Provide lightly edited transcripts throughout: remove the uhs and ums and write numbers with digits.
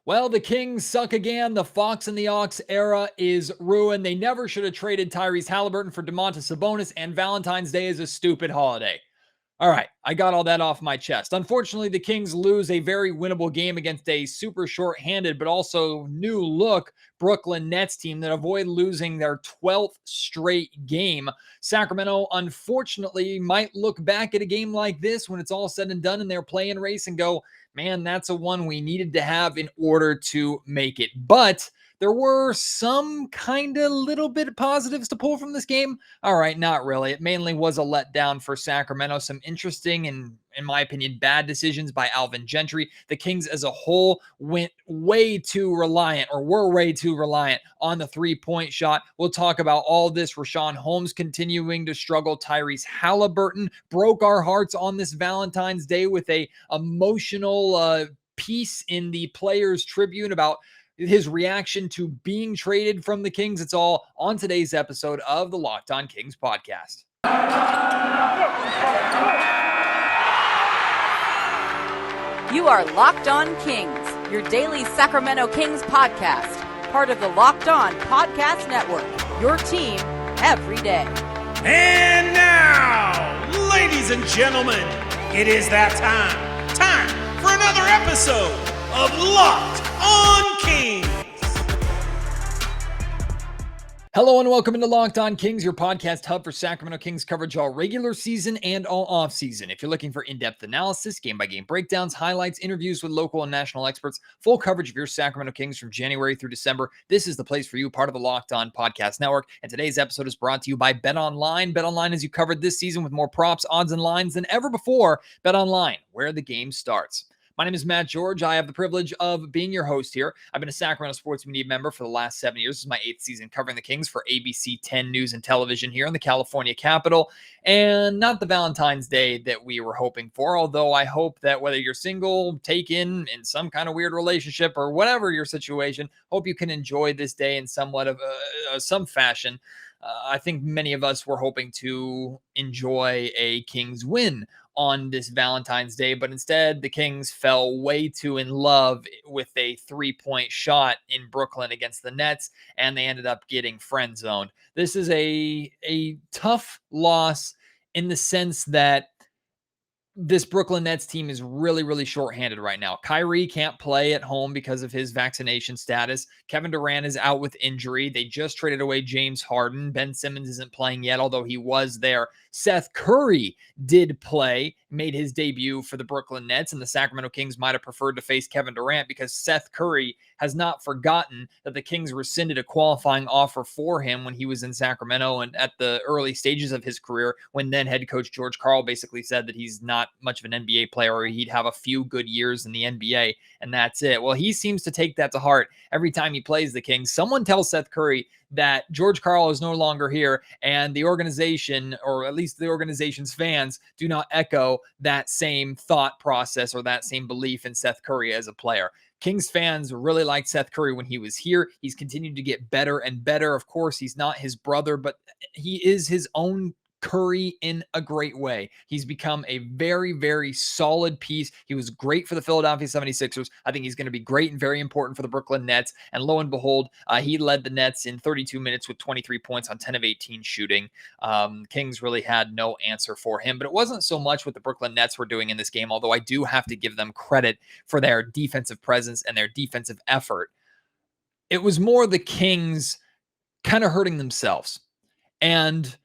Well, the Kings suck again. The Fox and the Ox era is ruined. They never should have traded Tyrese Haliburton for Domantas Sabonis, and Valentine's Day is a stupid holiday. All right, I got all that off my chest. Unfortunately, the Kings lose a very winnable game against a super short-handed but also new look Brooklyn Nets team that avoid losing their 12th straight game. Sacramento, unfortunately, might look back at a game like this when it's all said and done in their play-in race and go, man, that's a one we needed to have in order to make it. But there were some kind of little bit of positives to pull from this game. All right, not really. It mainly was a letdown for Sacramento. Some interesting and, in my opinion, bad decisions by Alvin Gentry. The Kings as a whole were way too reliant on the three-point shot. We'll talk about all this. Richaun Holmes continuing to struggle. Tyrese Haliburton broke our hearts on this Valentine's Day with a emotional piece in the Players Tribune about his reaction to being traded from the Kings. It's all on today's episode of the Locked On Kings podcast. You are Locked On Kings, your daily Sacramento Kings podcast, part of the Locked On Podcast Network, your team every day. And now, ladies and gentlemen, it is that time for another episode of Locked On Kings. Hello and welcome into Locked On Kings, your podcast hub for Sacramento Kings coverage all regular season and all off season. If you're looking for in-depth analysis, game-by-game breakdowns, highlights, interviews with local and national experts, full coverage of your Sacramento Kings from January through December, this is the place for you, part of the Locked On Podcast Network. And today's episode is brought to you by BetOnline. BetOnline has you covered this season with more props, odds, and lines than ever before. BetOnline, where the game starts. My name is Matt George. I have the privilege of being your host here. I've been a Sacramento sports media member for the last 7 years. This is my 8th season covering the Kings for ABC 10 News and Television here in the California capital. And not the Valentine's Day that we were hoping for, although I hope that whether you're single, taken, in some kind of weird relationship, or whatever your situation, hope you can enjoy this day in somewhat of some fashion. I think many of us were hoping to enjoy a Kings win on this Valentine's Day, but instead the Kings fell way too in love with a three-point shot in Brooklyn against the Nets, and they ended up getting friend zoned. This is a tough loss in the sense that this Brooklyn Nets team is really, really shorthanded right now. Kyrie can't play at home because of his vaccination status. Kevin Durant is out with injury. They just traded away James Harden. Ben Simmons isn't playing yet, although he was there. Seth Curry did play, made his debut for the Brooklyn Nets, and the Sacramento Kings might have preferred to face Kevin Durant because Seth Curry has not forgotten that the Kings rescinded a qualifying offer for him when he was in Sacramento and at the early stages of his career, when then head coach George Karl basically said that he's not much of an NBA player, or he'd have a few good years in the NBA, and that's it. Well, he seems to take that to heart every time he plays the Kings. Someone tells Seth Curry that George Karl is no longer here, and the organization, or at least the organization's fans, do not echo that same thought process or that same belief in Seth Curry as a player. Kings fans really liked Seth Curry when he was here. He's continued to get better and better. Of course, he's not his brother, but he is his own Curry in a great way. He's become a very, very solid piece. He was great for the Philadelphia 76ers. I think he's going to be great and very important for the Brooklyn Nets. And lo and behold, he led the Nets in 32 minutes with 23 points on 10 of 18 shooting. Kings really had no answer for him, but it wasn't so much what the Brooklyn Nets were doing in this game, although I do have to give them credit for their defensive presence and their defensive effort. It was more the Kings kind of hurting themselves. And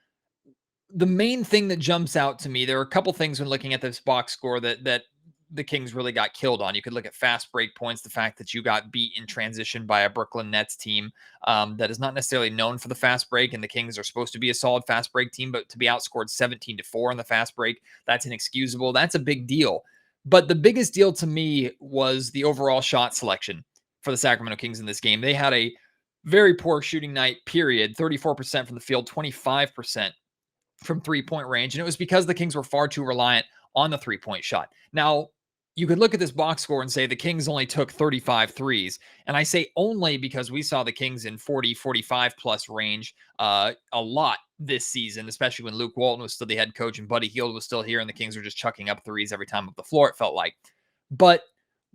the main thing that jumps out to me, there are a couple things when looking at this box score that the Kings really got killed on. You could look at fast break points, the fact that you got beat in transition by a Brooklyn Nets team that is not necessarily known for the fast break, and the Kings are supposed to be a solid fast break team, but to be outscored 17-4 in the fast break, that's inexcusable. That's a big deal. But the biggest deal to me was the overall shot selection for the Sacramento Kings in this game. They had a very poor shooting night, period. 34% from the field, 25% from three-point range, and it was because the Kings were far too reliant on the three-point shot. Now, you could look at this box score and say the Kings only took 35 threes, and I say only because we saw the Kings in 40, 45-plus range a lot this season, especially when Luke Walton was still the head coach and Buddy Hield was still here, and the Kings were just chucking up threes every time up the floor, it felt like. But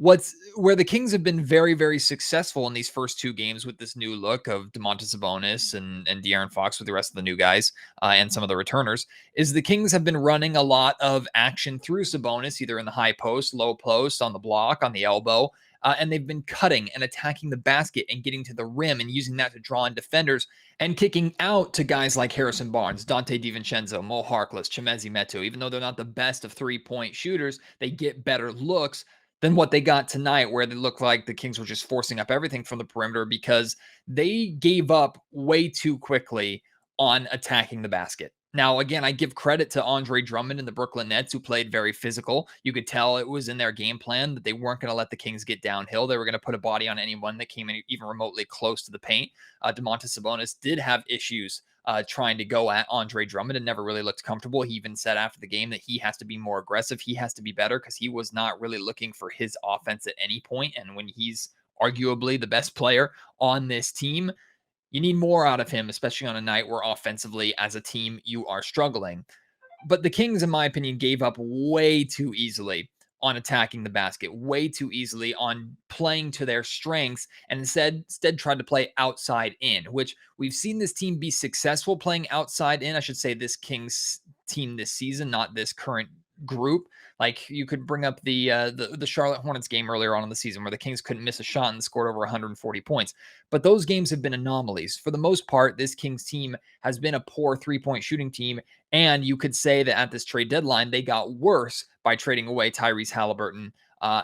Where the Kings have been very, very successful in these first two games with this new look of Domantas Sabonis and De'Aaron Fox with the rest of the new guys and some of the returners is the Kings have been running a lot of action through Sabonis, either in the high post, low post, on the block, on the elbow, and they've been cutting and attacking the basket and getting to the rim and using that to draw in defenders and kicking out to guys like Harrison Barnes, Dante DiVincenzo, Mo Harkless, Chimezi Metu. Even though they're not the best of three-point shooters, they get better looks than what they got tonight, where they looked like the Kings were just forcing up everything from the perimeter because they gave up way too quickly on attacking the basket. Now, again, I give credit to Andre Drummond and the Brooklyn Nets, who played very physical. You could tell it was in their game plan that they weren't going to let the Kings get downhill. They were going to put a body on anyone that came in even remotely close to the paint. Domantas Sabonis did have issues trying to go at Andre Drummond and never really looked comfortable. He even said after the game that he has to be more aggressive. He has to be better because he was not really looking for his offense at any point. And when he's arguably the best player on this team, you need more out of him, especially on a night where offensively as a team you are struggling. But the Kings, in my opinion, gave up way too easily on attacking the basket, way too easily on playing to their strengths, and instead tried to play outside in, which we've seen this team be successful playing outside in. I should say this Kings team this season, not this current group. Like you could bring up the Charlotte Hornets game earlier on in the season where the Kings couldn't miss a shot and scored over 140 points. But those games have been anomalies. For the most part, this Kings team has been a poor three-point shooting team. And you could say that at this trade deadline, they got worse by trading away Tyrese Haliburton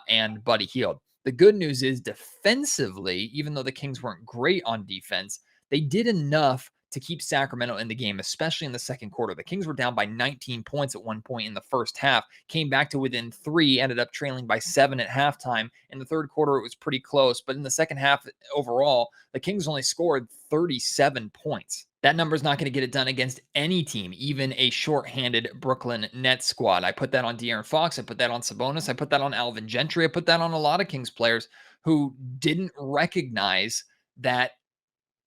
and Buddy Hield. The good news is defensively, even though the Kings weren't great on defense, they did enough to keep Sacramento in the game, especially in the second quarter. The Kings were down by 19 points at one point in the first half, came back to within 3, ended up trailing by 7 at halftime. In the third quarter, it was pretty close, but in the second half overall, the Kings only scored 37 points. That number is not going to get it done against any team, even a shorthanded Brooklyn Nets squad. I put that on De'Aaron Fox. I put that on Sabonis. I put that on Alvin Gentry. I put that on a lot of Kings players who didn't recognize that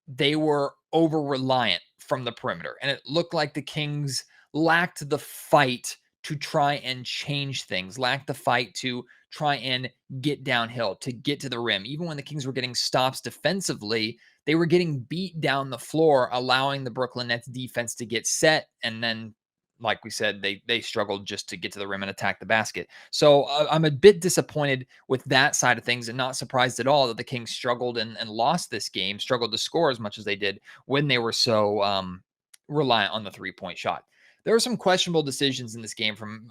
they were over-reliant from the perimeter. And it looked like the Kings lacked the fight to try and change things, lacked the fight to try and get downhill, to get to the rim. Even when the Kings were getting stops defensively, they were getting beat down the floor, allowing the Brooklyn Nets defense to get set. And then, like we said, they struggled just to get to the rim and attack the basket. So I'm a bit disappointed with that side of things and not surprised at all that the Kings struggled and lost this game, struggled to score as much as they did when they were so reliant on the three-point shot. There were some questionable decisions in this game from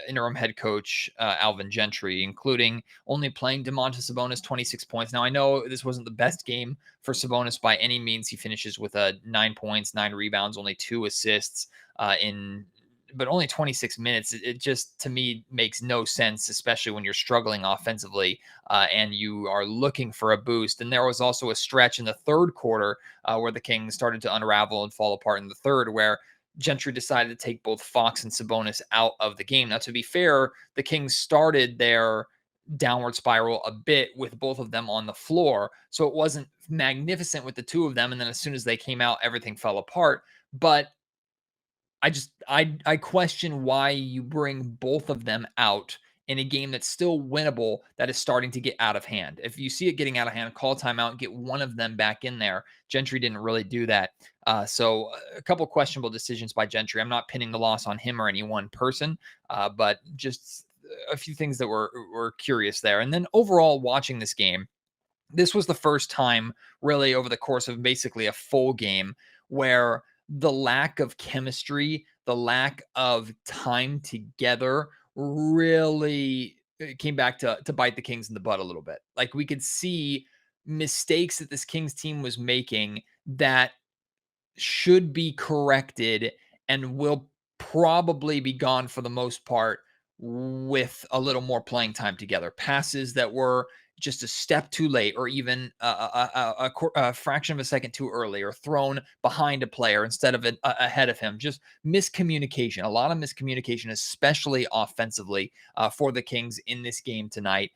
interim head coach Alvin Gentry, including only playing Domantas Sabonis 26 points. Now, I know this wasn't the best game for Sabonis by any means. He finishes with 9 points, 9 rebounds, only 2 assists but only 26 minutes. It just, to me, makes no sense, especially when you're struggling offensively and you are looking for a boost. And there was also a stretch in the third quarter where the Kings started to unravel and fall apart in the third, where Gentry decided to take both Fox and Sabonis out of the game. Now, to be fair, the Kings started their downward spiral a bit with both of them on the floor. So it wasn't magnificent with the two of them. And then as soon as they came out, everything fell apart. But I question why you bring both of them out in a game that's still winnable, that is starting to get out of hand. If you see it getting out of hand, call timeout, get one of them back in there. Gentry didn't really do that. So a couple questionable decisions by Gentry. I'm not pinning the loss on him or any one person, but just a few things that were curious there. And then overall, watching this game, this was the first time really over the course of basically a full game where the lack of chemistry, the lack of time together really came back to bite the Kings in the butt a little bit. Like we could see mistakes that this Kings team was making that should be corrected and will probably be gone for the most part with a little more playing time together. Passes that were just a step too late, or even a fraction of a second too early, or thrown behind a player instead of ahead of him. Just miscommunication, a lot of miscommunication, especially offensively for the Kings in this game tonight.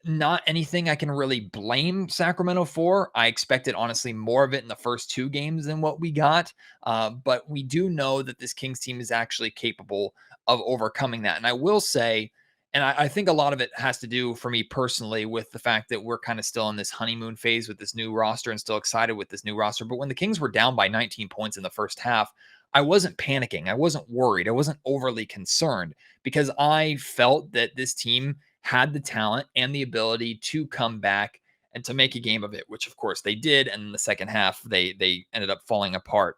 Not anything I can really blame Sacramento for. I expected, honestly, more of it in the first 2 games than what we got. But we do know that this Kings team is actually capable of overcoming that. And I will say, And I think a lot of it has to do for me personally with the fact that we're kind of still in this honeymoon phase with this new roster and still excited with this new roster. But when the Kings were down by 19 points in the first half, I wasn't panicking. I wasn't worried. I wasn't overly concerned because I felt that this team had the talent and the ability to come back and to make a game of it, which of course they did. And in the second half, they ended up falling apart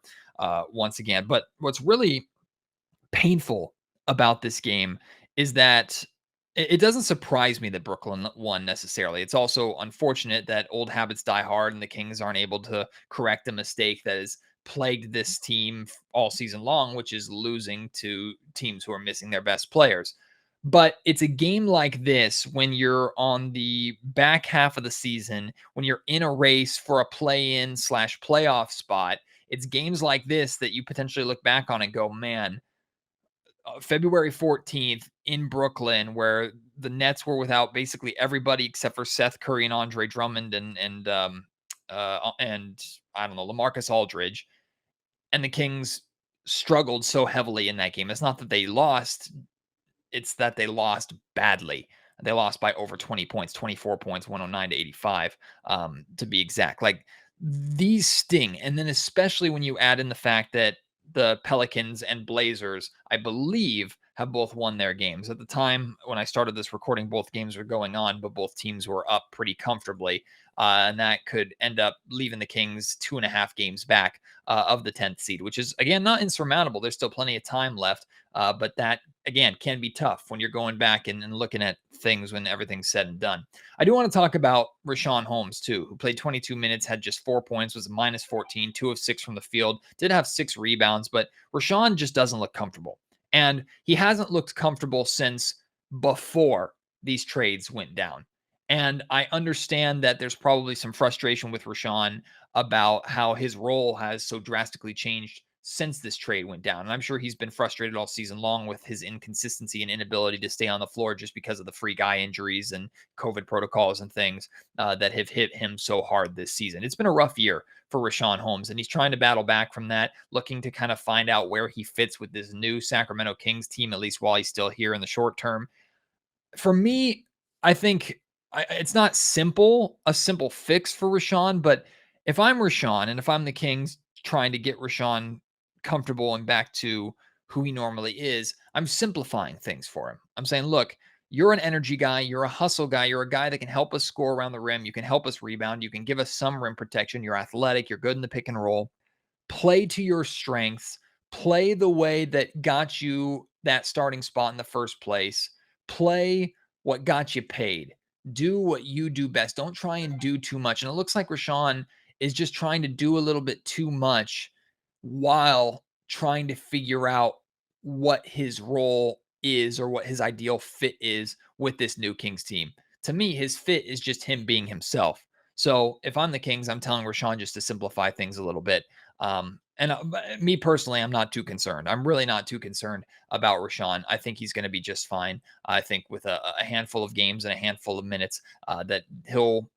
once again. But what's really painful about this game is that it doesn't surprise me that Brooklyn won necessarily. It's also unfortunate that old habits die hard and the Kings aren't able to correct a mistake that has plagued this team all season long, which is losing to teams who are missing their best players. But it's a game like this when you're on the back half of the season, when you're in a race for a play-in / playoff spot. It's games like this that you potentially look back on and go, man, February 14th in Brooklyn, where the Nets were without basically everybody except for Seth Curry and Andre Drummond and I don't know, LaMarcus Aldridge, and the Kings struggled so heavily in that game. It's not that they lost, it's that they lost badly. They lost by over 20 points, 24 points, 109 to 85, to be exact. Like, these sting. And then especially when you add in the fact that the Pelicans and Blazers, I believe, have both won their games. At the time when I started this recording, both games were going on, but both teams were up pretty comfortably. And that could end up leaving the Kings 2.5 games back of the 10th seed, which is, again, not insurmountable. There's still plenty of time left. But that, again, can be tough when you're going back and looking at things when everything's said and done. I do want to talk about Richaun Holmes, too, who played 22 minutes, had just 4 points, was minus 14, 2 of 6 from the field, did have 6 rebounds, but Richaun just doesn't look comfortable. And he hasn't looked comfortable since before these trades went down. And I understand that there's probably some frustration with Richaun about how his role has so drastically changed since this trade went down. And I'm sure he's been frustrated all season long with his inconsistency and inability to stay on the floor just because of the free guy injuries and COVID protocols and things that have hit him so hard this season. It's been a rough year for Richaun Holmes, and he's trying to battle back from that, looking to kind of find out where he fits with this new Sacramento Kings team, at least while he's still here in the short term. For me, I think it's not a simple fix for Richaun, but if I'm Richaun and if I'm the Kings trying to get Richaun comfortable and back to who he normally is, I'm simplifying things for him. I'm saying, look, you're an energy guy, you're a hustle guy, you're a guy that can help us score around the rim, you can help us rebound, you can give us some rim protection, you're athletic, you're good in the pick and roll. Play to your strengths, play the way that got you that starting spot in the first place, play what got you paid. Do what you do best. Don't try and do too much. And it looks like Richaun is just trying to do a little bit too much while trying to figure out what his role is or what his ideal fit is with this new Kings team. To me, his fit is just him being himself. So if I'm the Kings, I'm telling Richaun just to simplify things a little bit. Me personally, I'm not too concerned. I'm really not too concerned about Richaun. I think he's going to be just fine. I think with a handful of games and a handful of minutes that he'll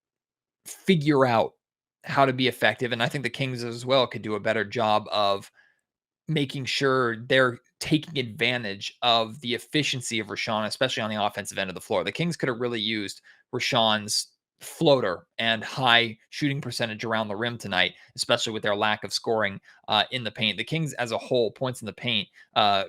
figure out how to be effective. And I think the Kings as well could do a better job of making sure they're taking advantage of the efficiency of Richaun, especially on the offensive end of the floor. The Kings could have really used Richaun's floater and high shooting percentage around the rim tonight, especially with their lack of scoring in the paint. The Kings as a whole, points in the paint,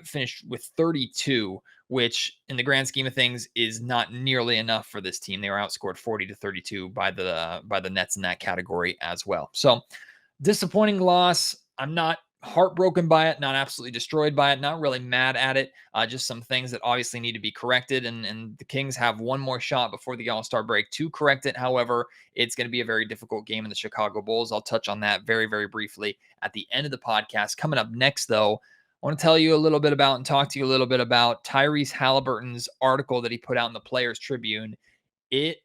finished with 32, which in the grand scheme of things is not nearly enough for this team. They were outscored 40 to 32 by the Nets in that category as well. So disappointing loss. I'm not heartbroken by it, not absolutely destroyed by it, not really mad at it. Just some things that obviously need to be corrected. And the Kings have one more shot before the All-Star break to correct it. However, it's going to be a very difficult game in the Chicago Bulls. I'll touch on that very, very briefly at the end of the podcast. Coming up next, though, I want to tell you a little bit about and talk to you a little bit about Tyrese Haliburton's article that he put out in the Players Tribune. It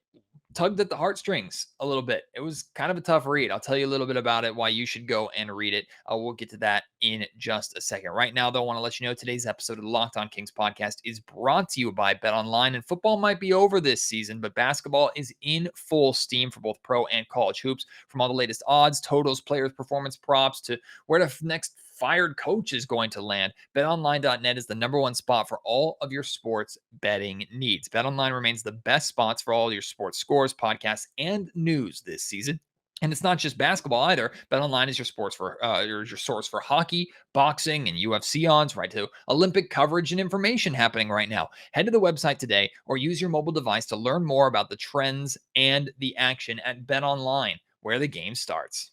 tugged at the heartstrings a little bit. It was kind of a tough read. I'll tell you a little bit about it, why you should go and read it. We'll get to that in just a second. Right now, though, I want to let you know today's episode of the Locked On Kings podcast is brought to you by BetOnline. And football might be over this season, but basketball is in full steam for both pro and college hoops. From all the latest odds, totals, players' performance props to where to next fired coach is going to land. BetOnline.net is the #1 spot for all of your sports betting needs. BetOnline remains the best spots for all your sports scores, podcasts, and news this season. And it's not just basketball either. BetOnline is your source for hockey, boxing, and UFC odds, right to Olympic coverage and information happening right now. Head to the website today or use your mobile device to learn more about the trends and the action at BetOnline, where the game starts.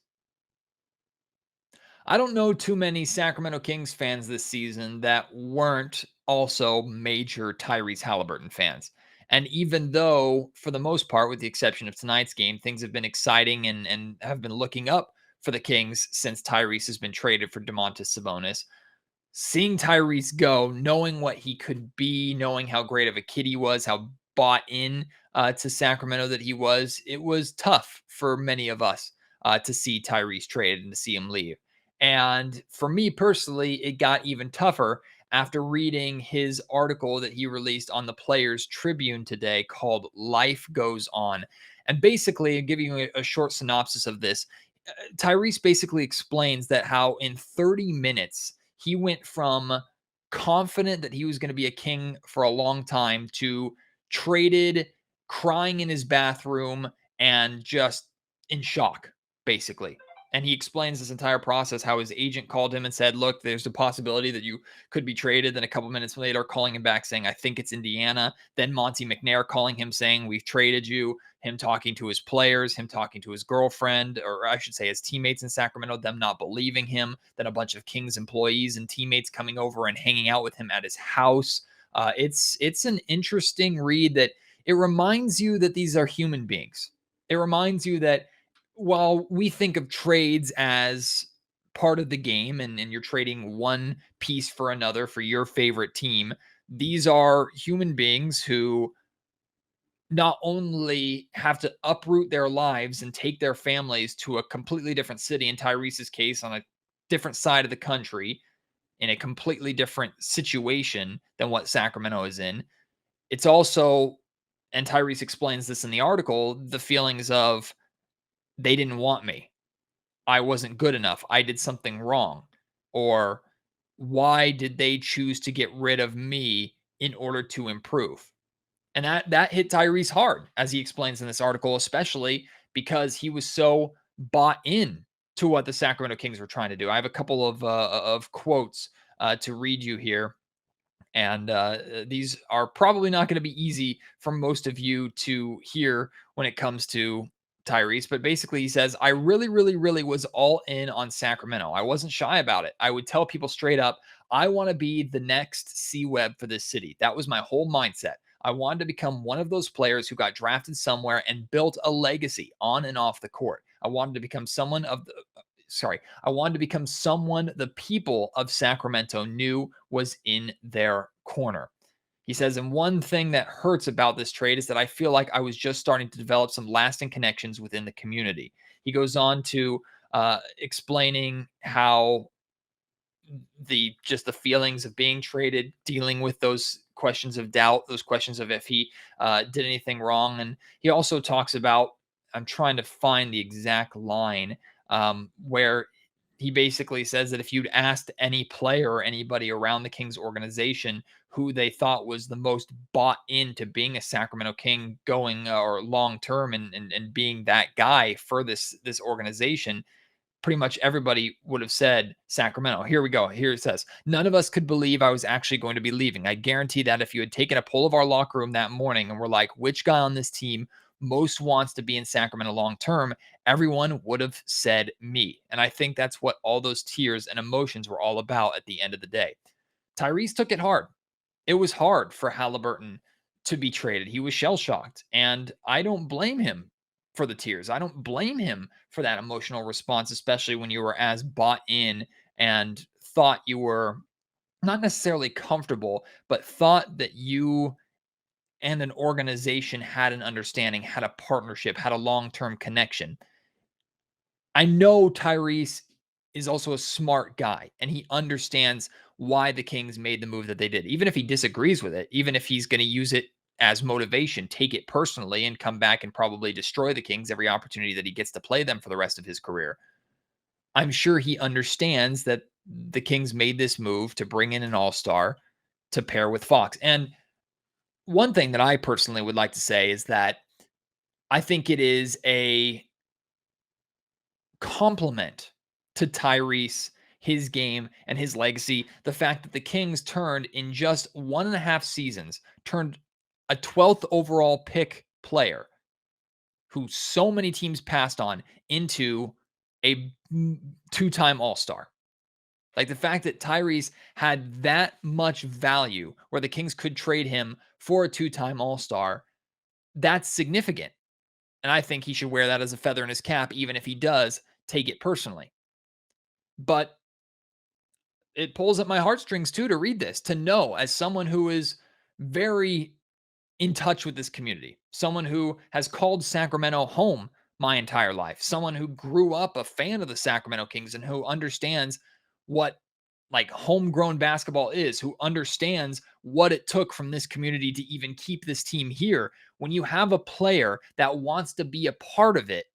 I don't know too many Sacramento Kings fans this season that weren't also major Tyrese Haliburton fans. And even though, for the most part, with the exception of tonight's game, things have been exciting and have been looking up for the Kings since Tyrese has been traded for Domantas Sabonis, seeing Tyrese go, knowing what he could be, knowing how great of a kid he was, how bought in to Sacramento that he was, it was tough for many of us to see Tyrese traded and to see him leave. And for me personally, it got even tougher after reading his article that he released on the Players Tribune today called Life Goes On. And basically, giving you a short synopsis of this, Tyrese basically explains that how in 30 minutes, he went from confident that he was going to be a king for a long time to traded, crying in his bathroom, and just in shock, basically. And he explains this entire process, how his agent called him and said, look, there's a possibility that you could be traded. Then a couple minutes later, calling him back saying, I think it's Indiana. Then Monty McNair calling him saying, we've traded you. Him talking to his players, him talking to his girlfriend, or I should say his teammates in Sacramento, them not believing him. Then a bunch of Kings employees and teammates coming over and hanging out with him at his house. It's an interesting read that it reminds you that these are human beings. It reminds you that while we think of trades as part of the game and you're trading one piece for another for your favorite team, these are human beings who not only have to uproot their lives and take their families to a completely different city, in Tyrese's case, on a different side of the country, in a completely different situation than what Sacramento is in. It's also, and Tyrese explains this in the article, the feelings of, they didn't want me. I wasn't good enough. I did something wrong. Or why did they choose to get rid of me in order to improve? And that hit Tyrese hard, as he explains in this article, especially because he was so bought in to what the Sacramento Kings were trying to do. I have a couple of quotes to read you here. And these are probably not going to be easy for most of you to hear when it comes to Tyrese. But basically, he says, I really, really, really was all in on Sacramento. I wasn't shy about it. I would tell people straight up, I want to be the next C-Web for this city. That was my whole mindset. I wanted to become one of those players who got drafted somewhere and built a legacy on and off the court. I wanted to become someone the people of Sacramento knew was in their corner. He says, and one thing that hurts about this trade is that I feel like I was just starting to develop some lasting connections within the community. He goes on to explaining how the feelings of being traded, dealing with those questions of doubt, those questions of if he did anything wrong. And he also talks about, I'm trying to find the exact line where he basically says that if you'd asked any player or anybody around the Kings organization who they thought was the most bought into being a Sacramento King going or long term and being that guy for this organization, pretty much everybody would have said Sacramento. Here we go. Here it says, none of us could believe I was actually going to be leaving. I guarantee that if you had taken a poll of our locker room that morning and were like, which guy on this team most wants to be in Sacramento long term, everyone would have said me. And I think that's what all those tears and emotions were all about at the end of the day. Tyrese took it hard. It was hard for Haliburton to be traded. He was shell-shocked, and I don't blame him for the tears. I don't blame him for that emotional response, especially when you were as bought in and thought you were not necessarily comfortable, but thought that you and an organization had an understanding, had a partnership, had a long-term connection. I know Tyrese is also a smart guy, and he understands why the Kings made the move that they did. Even if he disagrees with it, even if he's going to use it as motivation, take it personally, and come back and probably destroy the Kings every opportunity that he gets to play them for the rest of his career. I'm sure he understands that the Kings made this move to bring in an all-star to pair with Fox. And one thing that I personally would like to say is that I think it is a compliment to Tyrese, his game, and his legacy. The fact that the Kings turned in just 1.5 seasons, turned a 12th overall pick player who so many teams passed on into a two-time all-star. Like the fact that Tyrese had that much value where the Kings could trade him for a two-time all-star, that's significant. And I think he should wear that as a feather in his cap, even if he does take it personally. But it pulls at my heartstrings too to read this, to know as someone who is very in touch with this community, someone who has called Sacramento home my entire life, someone who grew up a fan of the Sacramento Kings and who understands what like homegrown basketball is, who understands what it took from this community to even keep this team here. When you have a player that wants to be a part of it,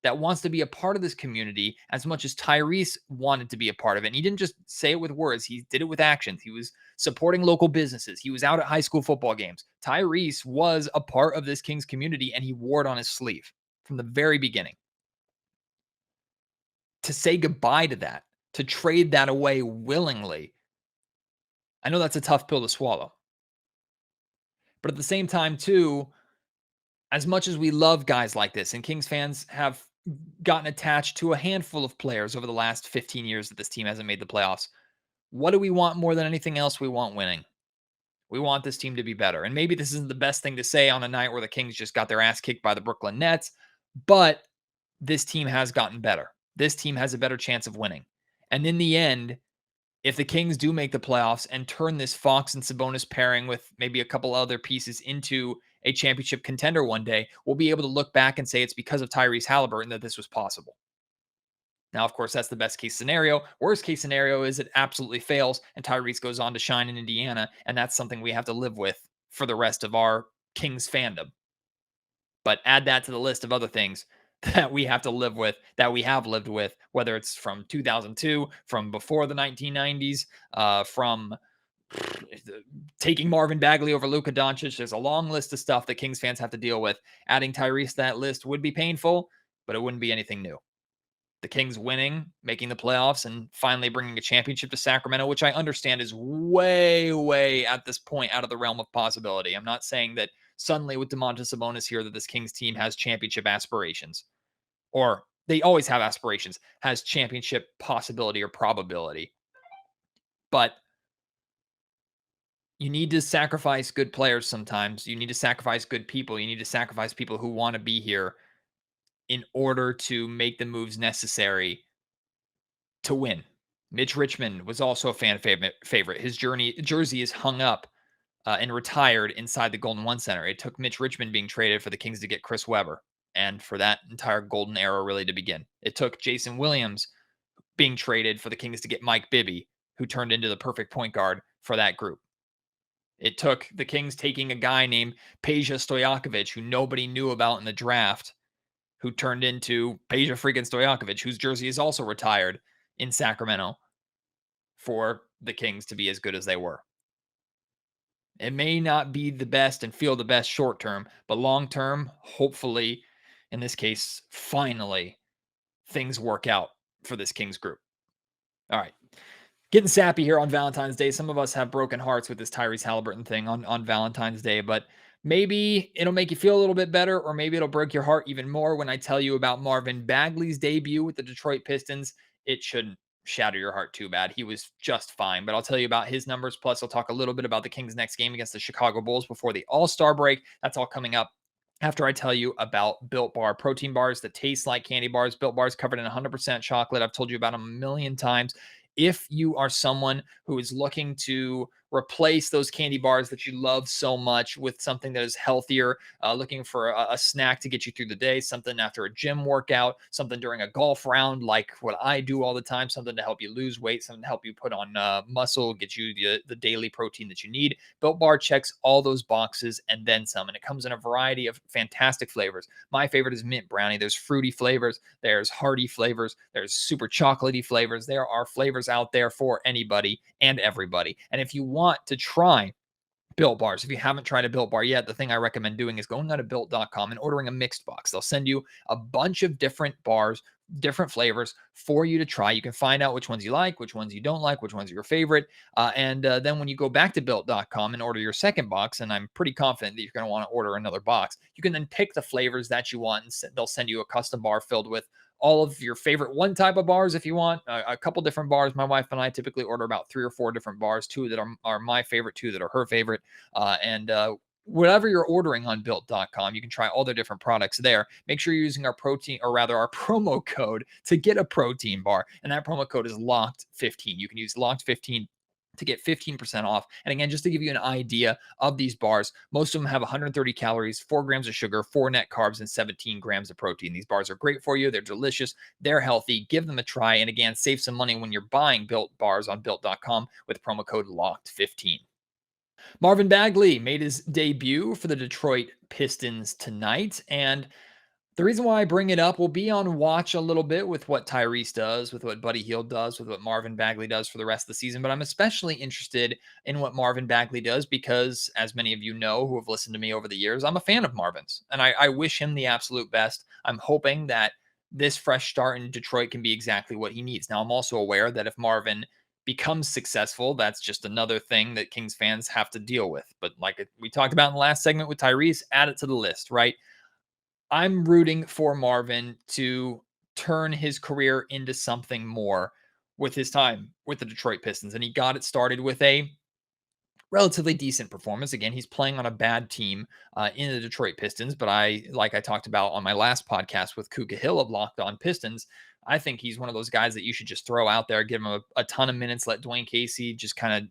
that wants to be a part of this community as much as Tyrese wanted to be a part of it. And he didn't just say it with words, he did it with actions. He was supporting local businesses. He was out at high school football games. Tyrese was a part of this Kings community and he wore it on his sleeve from the very beginning. To say goodbye to that, to trade that away willingly, I know that's a tough pill to swallow. But at the same time, too, as much as we love guys like this, and Kings fans have gotten attached to a handful of players over the last 15 years that this team hasn't made the playoffs, what do we want more than anything else? We want winning. We want this team to be better. And maybe this isn't the best thing to say on a night where the Kings just got their ass kicked by the Brooklyn Nets, but this team has gotten better. This team has a better chance of winning. And in the end, if the Kings do make the playoffs and turn this Fox and Sabonis pairing with maybe a couple other pieces into a championship contender one day, we'll be able to look back and say it's because of Tyrese Haliburton that this was possible. Now, of course, that's the best case scenario. Worst case scenario is it absolutely fails and Tyrese goes on to shine in Indiana, and that's something we have to live with for the rest of our Kings fandom. But add that to the list of other things that we have to live with, that we have lived with, whether it's from 2002, from before the 1990s, from taking Marvin Bagley over Luka Doncic. There's a long list of stuff that Kings fans have to deal with. Adding Tyrese to that list would be painful, but it wouldn't be anything new. The Kings winning, making the playoffs, and finally bringing a championship to Sacramento, which I understand is way, way at this point out of the realm of possibility. I'm not saying that suddenly with Domantas Sabonis here that this Kings team has championship aspirations, or they always have aspirations, has championship possibility or probability. But you need to sacrifice good players sometimes. You need to sacrifice good people. You need to sacrifice people who want to be here in order to make the moves necessary to win. Mitch Richmond was also a fan favorite. His jersey is hung up and retired inside the Golden One Center. It took Mitch Richmond being traded for the Kings to get Chris Webber and for that entire golden era really to begin. It took Jason Williams being traded for the Kings to get Mike Bibby, who turned into the perfect point guard for that group. It took the Kings taking a guy named Peja Stojakovic, who nobody knew about in the draft, who turned into Peja freaking Stojakovic, whose jersey is also retired in Sacramento, for the Kings to be as good as they were. It may not be the best and feel the best short term, but long term, hopefully, in this case, finally, things work out for this Kings group. All right. Getting sappy here on Valentine's Day. Some of us have broken hearts with this Tyrese Haliburton thing on Valentine's Day, but maybe it'll make you feel a little bit better, or maybe it'll break your heart even more when I tell you about Marvin Bagley's debut with the Detroit Pistons. It shouldn't shatter your heart too bad. He was just fine, but I'll tell you about his numbers. Plus, I'll talk a little bit about the Kings' next game against the Chicago Bulls before the All-Star break. That's all coming up after I tell you about Built Bar protein bars that taste like candy bars. Built Bars covered in 100% chocolate. I've told you about them a million times. If you are someone who is looking to replace those candy bars that you love so much with something that is healthier, looking for a snack to get you through the day, something after a gym workout, something during a golf round, like what I do all the time, something to help you lose weight, something to help you put on muscle, get you the daily protein that you need. Built Bar checks all those boxes and then some. And it comes in a variety of fantastic flavors. My favorite is mint brownie. There's fruity flavors, there's hearty flavors, there's super chocolatey flavors. There are flavors out there for anybody and everybody. And if you want to try Built Bars, if you haven't tried a Built Bar yet, the thing I recommend doing is going on to built.com and ordering a mixed box. They'll send you a bunch of different bars, different flavors for you to try. You can find out which ones you like, which ones you don't like, which ones are your favorite. And then when you go back to built.com and order your second box, and I'm pretty confident that you're going to want to order another box, you can then pick the flavors that you want, and they'll send you a custom bar filled with all of your favorite one type of bars if you want, a couple different bars. My wife and I typically order about 3 or 4 different bars, 2 that are my favorite, 2 that are her favorite. And whatever you're ordering on built.com, you can try all their different products there. Make sure you're using our protein, or rather our promo code to get a protein bar. And that promo code is locked15. You can use locked15 to get 15% off. And again, just to give you an idea of these bars, most of them have 130 calories, 4 grams of sugar, 4 net carbs, and 17 grams of protein. These bars are great for you. They're delicious. They're healthy. Give them a try. And again, save some money when you're buying Built bars on built.com with promo code LOCKED15. Marvin Bagley made his debut for the Detroit Pistons tonight. And the reason why I bring it up, will be on watch a little bit with what Tyrese does, with what Buddy Hield does, with what Marvin Bagley does for the rest of the season. But I'm especially interested in what Marvin Bagley does because, as many of you know who have listened to me over the years, I'm a fan of Marvin's. And I wish him the absolute best. I'm hoping that this fresh start in Detroit can be exactly what he needs. Now, I'm also aware that if Marvin becomes successful, that's just another thing that Kings fans have to deal with. But like we talked about in the last segment with Tyrese, add it to the list, right? I'm rooting for Marvin to turn his career into something more with his time with the Detroit Pistons. And he got it started with a relatively decent performance. Again, he's playing on a bad team in the Detroit Pistons. But like I talked about on my last podcast with Kuka Hill of Locked On Pistons, I think he's one of those guys that you should just throw out there, give him a ton of minutes, let Dwayne Casey just kind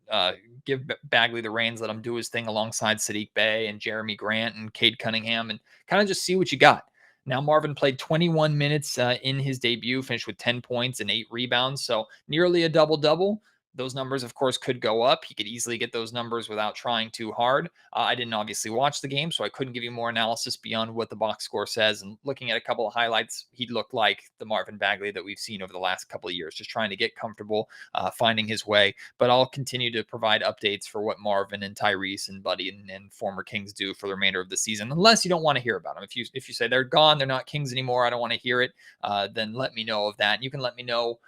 of give Bagley the reins, let him do his thing alongside Sadiq Bey and Jeremy Grant and Cade Cunningham, and kind of just see what you got. Now, Marvin played 21 minutes in his debut, finished with 10 points and 8 rebounds, so nearly a double-double. Those numbers, of course, could go up. He could easily get those numbers without trying too hard. I didn't obviously watch the game, so I couldn't give you more analysis beyond what the box score says. And looking at a couple of highlights, he looked like the Marvin Bagley that we've seen over the last couple of years, just trying to get comfortable, finding his way. But I'll continue to provide updates for what Marvin and Tyrese and Buddy and former Kings do for the remainder of the season, unless you don't want to hear about them. If you say they're gone, they're not Kings anymore, I don't want to hear it, then let me know of that. And you can let me know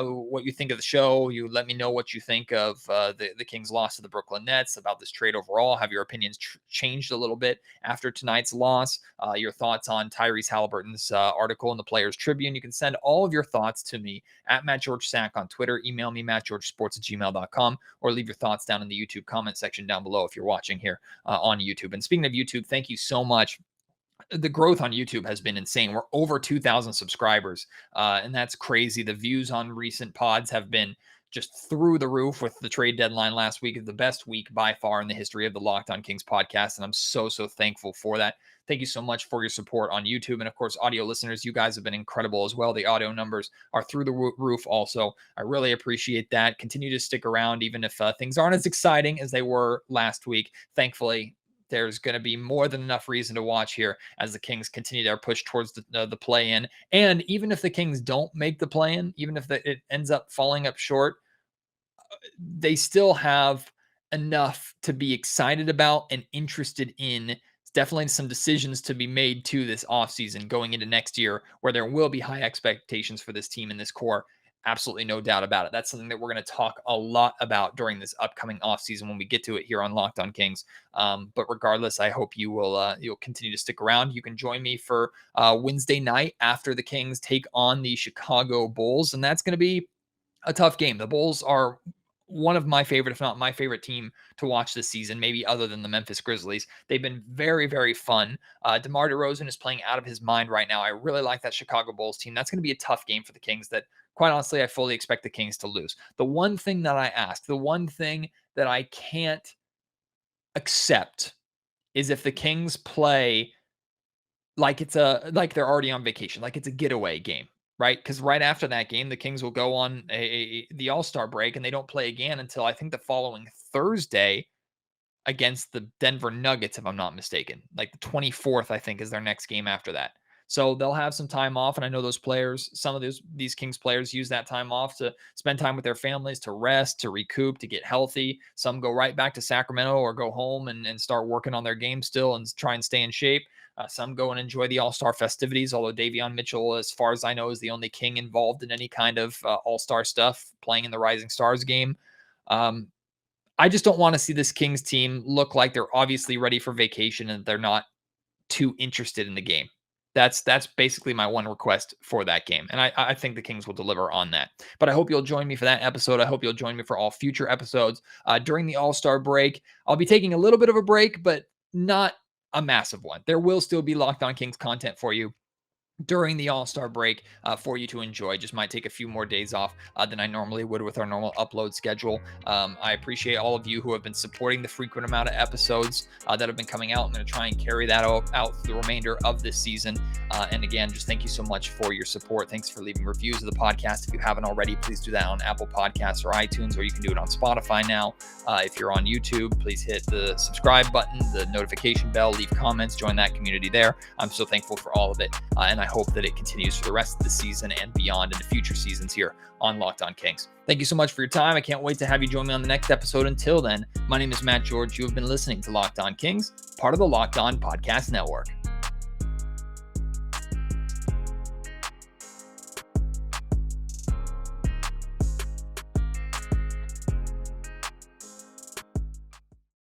what you think of the show. You let me know what you think of the Kings' loss to the Brooklyn Nets, about this trade overall. Have your opinions changed a little bit after tonight's loss? Your thoughts on Tyrese Haliburton's article in the Players Tribune. You can send all of your thoughts to me at Matt George Sack on Twitter. Email me, mattgeorgesports@gmail.com, or leave your thoughts down in the YouTube comment section down below if you're watching here on YouTube. And speaking of YouTube, thank you so much. The growth on YouTube has been insane. We're over 2,000 subscribers, and that's crazy. The views on recent pods have been just through the roof with the trade deadline last week. The best week by far in the history of the Locked On Kings podcast, and I'm so thankful for that. Thank you so much for your support on YouTube. And of course, audio listeners, you guys have been incredible as well. The audio numbers are through the roof also. I really appreciate that. Continue to stick around, even if things aren't as exciting as they were last week. Thankfully, there's going to be more than enough reason to watch here as the Kings continue their push towards the play-in. And even if the Kings don't make the play-in, even if it ends up falling up short, they still have enough to be excited about and interested in. Definitely some decisions to be made to this offseason going into next year, where there will be high expectations for this team and this core. Absolutely no doubt about it. That's something that we're going to talk a lot about during this upcoming offseason when we get to it here on Locked On Kings. But regardless, I hope you'll continue to stick around. You can join me for Wednesday night after the Kings take on the Chicago Bulls, and that's going to be a tough game. The Bulls are one of my favorite, if not my favorite team to watch this season, maybe other than the Memphis Grizzlies. They've been very, very fun. DeMar DeRozan is playing out of his mind right now. I really like that Chicago Bulls team. That's going to be a tough game for the Kings that, quite honestly, I fully expect the Kings to lose. The one thing that I ask, the one thing that I can't accept is if the Kings play like they're already on vacation, like it's a getaway game, right? Because right after that game, the Kings will go on the All-Star break, and they don't play again until I think the following Thursday against the Denver Nuggets, if I'm not mistaken. Like the 24th, I think, is their next game after that. So they'll have some time off, and I know those players, some of these Kings players use that time off to spend time with their families, to rest, to recoup, to get healthy. Some go right back to Sacramento or go home and start working on their game still and try and stay in shape. Some go and enjoy the All-Star festivities, although Davion Mitchell, as far as I know, is the only King involved in any kind of All-Star stuff, playing in the Rising Stars game. I just don't want to see this Kings team look like they're obviously ready for vacation and they're not too interested in the game. That's basically my one request for that game. And I think the Kings will deliver on that. But I hope you'll join me for that episode. I hope you'll join me for all future episodes during the All-Star break. I'll be taking a little bit of a break, but not a massive one. There will still be Locked On Kings content for you during the All-Star break for you to enjoy. Just might take a few more days off than I normally would with our normal upload schedule. I appreciate all of you who have been supporting the frequent amount of episodes that have been coming out. I'm going to try and carry that out for the remainder of this season. And again, just thank you so much for your support. Thanks for leaving reviews of the podcast. If you haven't already, please do that on Apple Podcasts or iTunes, or you can do it on Spotify now. If you're on YouTube, please hit the subscribe button, the notification bell, leave comments, join that community there. I'm so thankful for all of it. And I hope that it continues for the rest of the season and beyond into future seasons here on Locked On Kings. Thank you so much for your time. I can't wait to have you join me on the next episode. Until then, my name is Matt George. You have been listening to Locked On Kings, part of the Locked On Podcast Network.